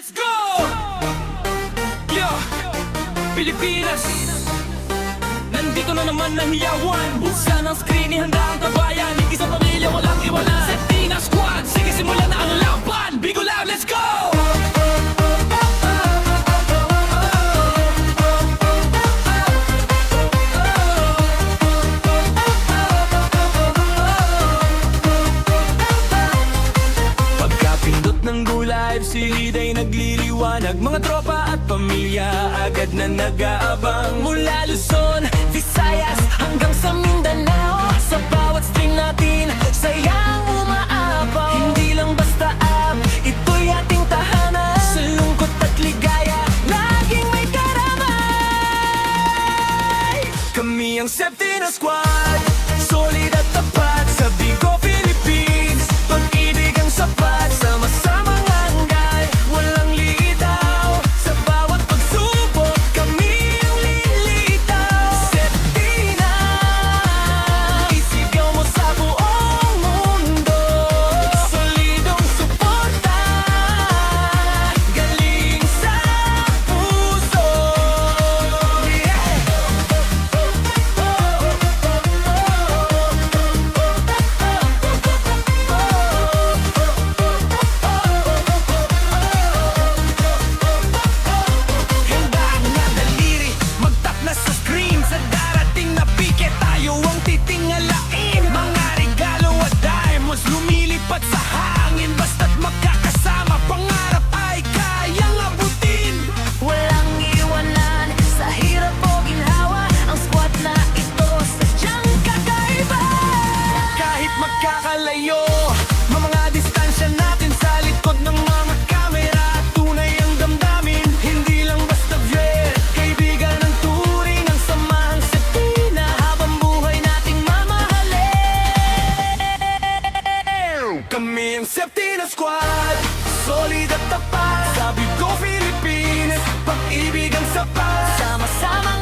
let's go! Yo, Pilipinas, nandito na naman ang hiyawan. Buksan ang screen, ihanda ang tabayan. Isang pamilya, walang iwanan. Septina Squad, sige simulan na ang laban. Bicol Lab, let's go! Pagkapindot ng Go Live, si Hiday nagliliwanag. Mga tropa at pamilya agad na nag-aabang. Mula Luzon, Visayas hanggang sa Mindanao, sa bawat stream natin, sayang umaapaw. Hindi lang basta app, ito'y ating tahanan. Sa lungkot at ligaya, laging may karamay. Kami ang Septina Squad, solid at tapat sa Bigo, Philippines. Pag-ibig ang sapat, sama-samang hanggan. Walang litaw, sa bawat pagsubok, kami ang lilitaw. Septina, isigaw mo sa buong mundo. Solidong suporta, galing sa puso. Handaan na daliri, magtap na sa screen. Sa darating na pike, tayo ang titingalain. Mga regalo at diamonds, lumilipat sa hangin. Basta't magkakasama, pangarap ay kayang abutin. Walang iwanan sa hirap o ginhawa. Ang squad na ito sadyang kakaiba. Kahit magkakalayo, mga distansya natin sa likod ng mga kamera. Tunay ang damdamin, hindi lang basta vlog. Kaibigan ang turing, ang samahang Septina. Habang buhay nating mamahalin. Kami ang Septina Squad, solid at tapat sa Bigo, Philippines. Pag-ibig ang sapat, Sama-samang